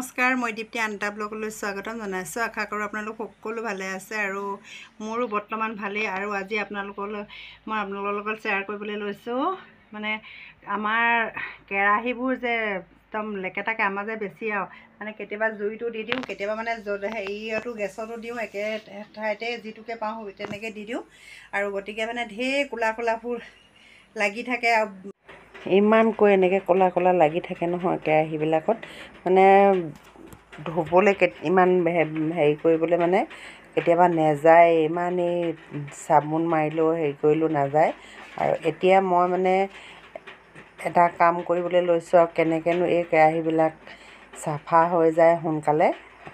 নমস্কাৰ, মই দীপ্তি আনটা ব্লগলৈ স্বাগতম জনাইছোঁ। আশা কৰোঁ আপোনালোক সকলো ভালে আছে আৰু মোৰো বৰ্তমান ভালেই। আৰু আজি মই আপোনালোকৰ লগত শ্বেয়াৰ কৰিবলৈ লৈছোঁ মানে আমাৰ কেৰাহীবোৰ যে একদম লেকেটাকৈ আমাৰ যে বেছি আৰু মানে কেতিয়াবা জুইটো দি দিওঁ, কেতিয়াবা মানে হেৰিয়তো গেছতো দিওঁ, একে ঠাইতে যিটোকে পাওঁ তেনেকৈ দি দিওঁ। আৰু গতিকে মানে ঢেৰ ক'লা ক'লাবোৰ লাগি থাকে আৰু ইমানকৈ এনেকৈ ক'লা ক'লা লাগি থাকে নহয় কেৰাহীবিলাকত, মানে ধুবলৈ ইমান হেৰি কৰিবলৈ মানে কেতিয়াবা নেযায়, ইমানেই চাবোন মাৰিলেও হেৰি কৰিলেও নাযায়। আৰু এতিয়া মই মানে এটা কাম কৰিবলৈ লৈছোঁ আৰু কেনেকৈনো এই কেৰাহীবিলাক চাফা হৈ যায় সোনকালে,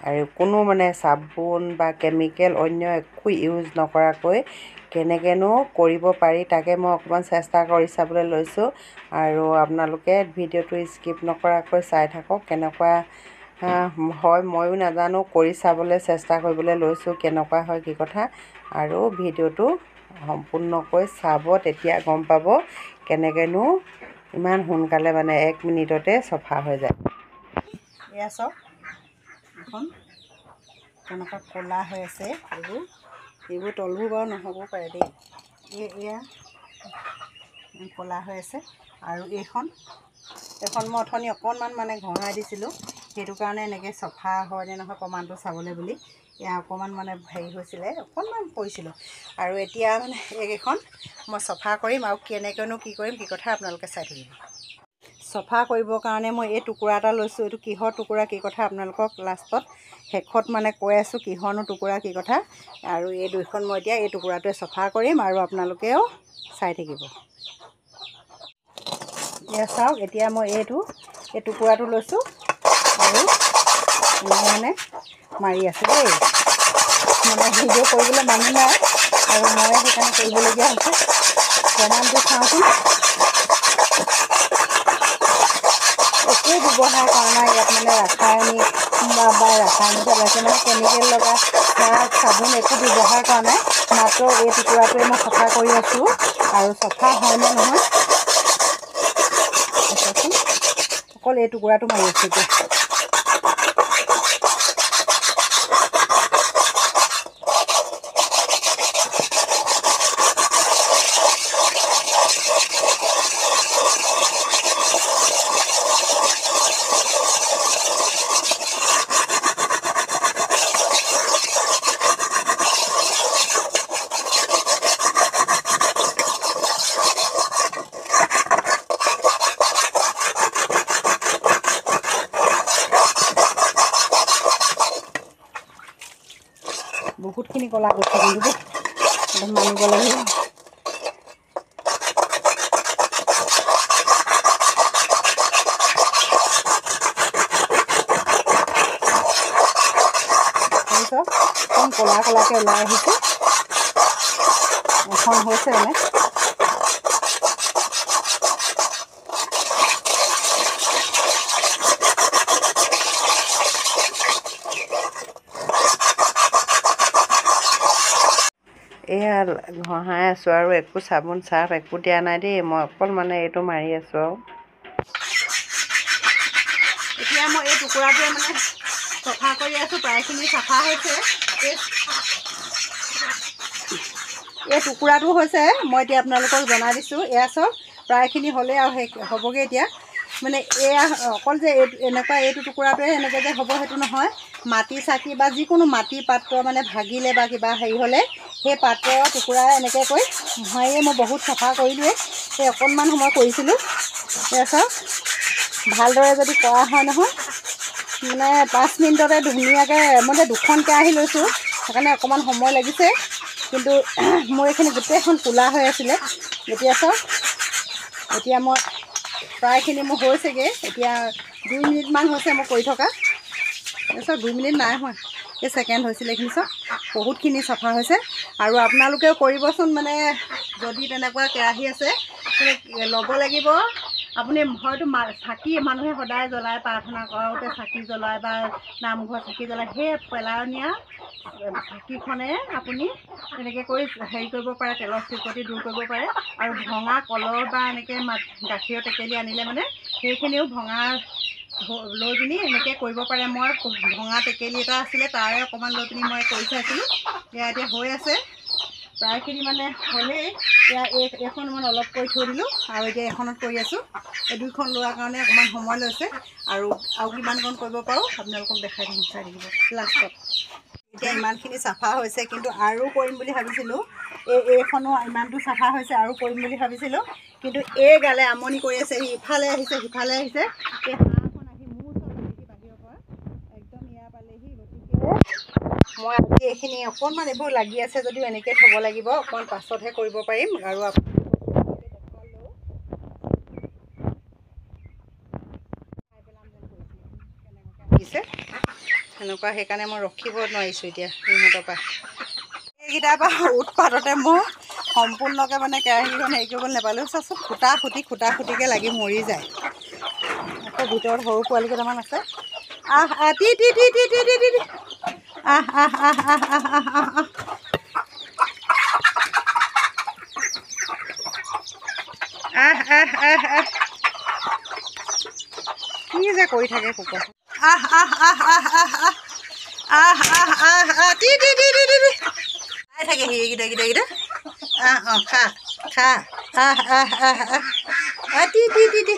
আৰু কোনো মানে চাবোন বা কেমিকেল অন্য একো ইউজ নকৰাকৈ কেনেকৈনো কৰিব পাৰি তাকে মই অকণমান চেষ্টা কৰি চাবলৈ লৈছোঁ। আৰু আপোনালোকে ভিডিঅ'টো স্কিপ নকৰাকৈ চাই থাকক, কেনেকুৱা হয় ময়ো নাজানো, কৰি চাবলৈ চেষ্টা কৰিবলৈ লৈছোঁ কেনেকুৱা হয় কি কথা। আৰু ভিডিঅ'টো সম্পূৰ্ণকৈ চাব, তেতিয়া গম পাব কেনেকৈনো ইমান সোনকালে মানে 1 মিনিটতে চফা হৈ যায়। এয়া চাওক, এখন কেনেকুৱা ক'লা হৈ আছে। এইবোৰ তলবোৰ বাৰু নহ'ব পাৰে দেই, এয়া ক'লা হৈ আছে। আৰু এইখন মই অথনি অকণমান মানে ঘঁহাই দিছিলোঁ, সেইটো কাৰণে এনেকৈ চফা হয়নে নহয় প্ৰমাণটো চাবলৈ বুলি এয়া অকণমান মানে হেৰি হৈছিলে, অকণমান পৰিছিলোঁ। আৰু এতিয়া মানে এইকেইখন মই চফা কৰিম আৰু কেনেকৈনো কি কৰিম কি কথা আপোনালোকে চাই থাকিব। চফা কৰিবৰ কাৰণে মই এই টুকুৰা এটা লৈছোঁ। এইটো কিহৰ টুকুৰা কি কথা আপোনালোকক শেষত মানে কৈ আছোঁ কিহৰনো টুকুৰা কি কথা। আৰু এই দুইখন মই এতিয়া এই টুকুৰাটোৱে চফা কৰিম আৰু আপোনালোকেও চাই থাকিব। এয়া চাওক, এতিয়া মই এই টুকুৰাটো লৈছোঁ আৰু মানে মাৰি আছোঁ দেই। মানে ভিডিঅ' কৰিবলৈ মানুহ নাই আৰু মই সেইকাৰণে কৰিবলগীয়া হৈছে। প্ৰমাণটো চাওঁচোন, একো ব্যৱহাৰ কৰা নাই ইয়াত, মানে ৰাসায়নিক মানে কেমিকেল লগা চাবোন একো ব্যৱহাৰ কৰা নাই। মাত্ৰ এই টুকুৰাটোৱে মই চফা কৰি আছোঁ আৰু চফা হয়নে নহয় অকল এই টুকুৰাটো মাৰি আছোঁ এতিয়া। বহুতখিনি ক'লা গৈছে কিন্তু দেই, একদম মানিব লাগিব। একদম ক'লা ক'লাকৈ ওলাই আহিছে, এখন হৈছে মানে। এয়া ঘঁহাই আছোঁ আৰু একো চাবোন চাৰ্ফ একো দিয়া নাই দেই, মই অকল মানে এইটো মাৰি আছোঁ। আৰু এতিয়া মই এই টুকুৰাটোৱে মানে চফা কৰি আছোঁ, প্ৰায়খিনি চাফা হৈছে। এই টুকুৰাটো হৈছে, মই এতিয়া আপোনালোকক জনাই দিছোঁ। এয়া চাওক, প্ৰায়খিনি হ'লে আৰু হ'বগৈ এতিয়া। মানে এয়া অকল যে এনেকুৱা এইটো টুকুৰাটোৱে এনেকৈ যে হ'ব সেইটো নহয়। মাটি চাকি বা যিকোনো মাটি পাত্ৰ মানে ভাগিলে বা কিবা হেৰি হ'লে সেই পাত্ৰৰ টুকুৰা এনেকৈ কৰি মোহাৰিয়ে মই বহুত চাফা কৰিলোঁৱেই। এই অকণমান সময় কৰিছিলোঁ। এয়া চাওক, ভালদৰে যদি কৰা হয় নহয় মানে 5 মিনিটতে ধুনীয়াকৈ, মই যে 2খন কেৰাহী লৈছোঁ সেইকাৰণে অকণমান সময় লাগিছে, কিন্তু মোৰ এইখিনি গোটেইখন ক'লা হৈ আছিলে। এতিয়া চাওক, এতিয়া মই প্ৰায়খিনি মোৰ হৈছেগৈ। এতিয়া 2 মিনিটমান হৈছে মই কৰি থকা। চাওক, 2 মিনিট নাই হোৱা, এই ছেকেণ্ড হৈছিলে। এইখিনি চাওক বহুতখিনি চাফা হৈছে। আৰু আপোনালোকেও কৰিবচোন, মানে যদি তেনেকুৱা কেৰাহী আছে ল'ব লাগিব। আপুনি হয়তো চাকি মানুহে সদায় জ্বলায়, প্ৰাৰ্থনা কৰোঁতে চাকি জ্বলায় বা নামঘৰত চাকি জ্বলায়, সেই পেলনীয়া চাকিখনে আপুনি এনেকৈ কৰি হেৰি কৰিব পাৰে, তেলৰ চিকটি দূৰ কৰিব পাৰে। আৰু ভঙা কলৰ বা এনেকৈ গাখীৰৰ টেকেলি আনিলে মানে সেইখিনিও ভঙা লৈ পিনি এনেকৈ কৰিব পাৰে। মই ভঙা টেকেলি এটা আছিলে তাৰে অকণমান লৈ পিনি মই কৰি চাইছিলোঁ। এতিয়া হৈ আছে প্ৰায়খিনি মানে হ'লেই। এইখন মই অলপ কৰি থৈ দিলোঁ আৰু এতিয়া এখনত কৰি আছোঁ। এই দুইখন লোৱাৰ কাৰণে অকণমান সময় লৈছে আৰু কিমানকণ কৰিব পাৰোঁ আপোনালোকক দেখাই দিম, চাই থাকিব লাষ্টত। এতিয়া ইমানখিনি চাফা হৈছে, কিন্তু আৰু কৰিম বুলি ভাবিছিলোঁ। এইখনো ইমানটো চাফা হৈছে, আৰু কৰিম বুলি ভাবিছিলোঁ, কিন্তু এই গালে আমনি কৰি আছে। ইফালে আহিছে সিফালে আহিছে। এই হাঁহখন আহি মোৰ ওচৰত আহি বাহিৰৰ পৰা একদম ইয়াৰ পালেহি। গতিকে মই আজি এইখিনি অকণমান এইবোৰ লাগি আছে যদিও এনেকৈ থ'ব লাগিব, অকণমান পাছতহে কৰিব পাৰিম। আৰু সেনেকুৱা, সেইকাৰণে মই ৰখিব নোৱাৰিছোঁ এতিয়া সিহঁতৰ পৰা। এইকেইটাৰ পৰা উৎপাততে মই সম্পূৰ্ণকৈ মানে কেৰাহীখন হেৰি কৰিবলৈ নাপালোঁ। চাচোন খুটা খুটিকৈ লাগি মৰি যায়। আকৌ ভিতৰত সৰু পোৱালি কেইটামান আছে। T T T T T T T কি যে কৰি থাকে কুকুৰা। T T T T T খাই থাকে সেইকেইটা। খা খা টি টি টি টি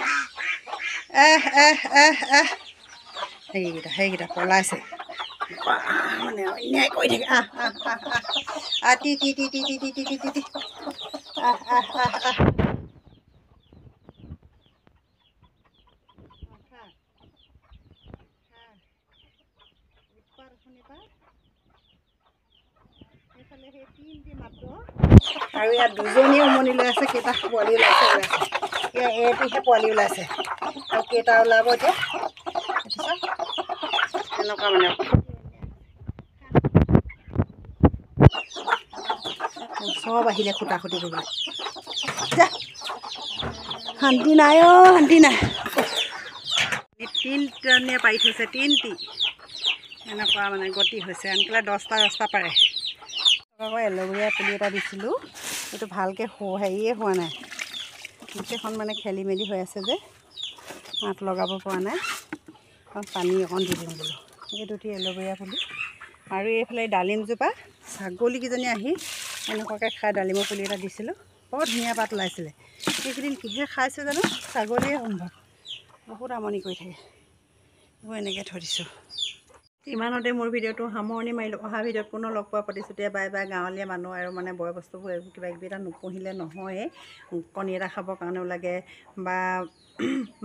সেইকেইটা পলাইছে মানে অন্যায় কৰি থাকে। T T T T T T T T T আৰু ইয়াত দুজনীয়ে উমনি লৈ আছে। কেইটা পোৱালি ওলাইছে এতিয়া এইটোহে পোৱালি ওলাইছে আৰু কেইটা ওলাব এতিয়া এনেকুৱা মানে চব আহিলে খুটা খুটি কৰিবলৈ। শান্তি নাই শান্তি নাই। তিনিজনীয়ে পাৰি থৈছে, তিনিটি এনেকুৱা মানে গতি হৈছে। আনকালে 10টা পাৰে। আকৌ এল'ভেৰা পুলি এটা দিছিলোঁ, এইটো ভালকৈ হেৰিয়ে হোৱা নাই। গোটেইখন মানে খেলি মেলি হৈ আছে যে হাত লগাব পৰা নাই। পানী অকণ দি দিওঁ বোলো। এই দুটি এল'ভেৰা পুলি আৰু এইফালে ডালিমজোপা ছাগলীকেইজনী আহি এনেকুৱাকৈ খাই। ডালিমৰ পুলি এটা দিছিলোঁ, বৰ ধুনীয়া পাত ওলাইছিলে। এইকেইদিন কিহে খাইছে জানো, ছাগলীয়ে সম্ভৱ। বহুত আমনি কৰি থাকে। মই এনেকৈ থৈ দিছোঁ। ইমানতে মোৰ ভিডিঅ'টো সামৰণি মাৰিলোঁ। অহা ভিডিঅ'ত পুনৰ লগ পোৱা প্ৰতিশ্ৰুতিয়ে বাই বাই। গাঁৱলীয়া মানুহ আৰু মানে বয় বস্তুবোৰ এইবোৰ কিবাকিবি এটা নোপুহিলে নহয়েই। কণী এটা খাবৰ কাৰণেও লাগে বা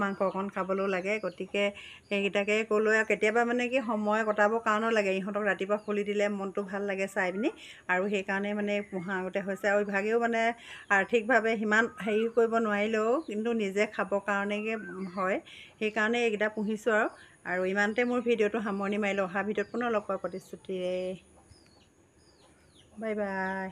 মাংস অকণ খাবলৈও লাগে। গতিকে সেইকেইটাকে ক'লৈ আৰু কেতিয়াবা মানে কি সময় কটাবৰ কাৰণেও লাগে। ইহঁতক ৰাতিপুৱা খুলি দিলে মনটো ভাল লাগে চাই পিনি, আৰু সেইকাৰণে মানে পোহা আগতে হৈছে। আৰু ইভাগেও মানে আৰ্থিকভাৱে সিমান হেৰি কৰিব নোৱাৰিলেও কিন্তু নিজে খাবৰ কাৰণেই হয়। সেইকাৰণে এইকেইটা পুহিছোঁ আৰু ইমানতে মোৰ ভিডিঅ'টো সামৰণি মাৰিলোঁ। অহা ভিডিঅ'ত পুনৰ লগ পোৱা প্ৰতিশ্ৰুতিৰে বাই বাই।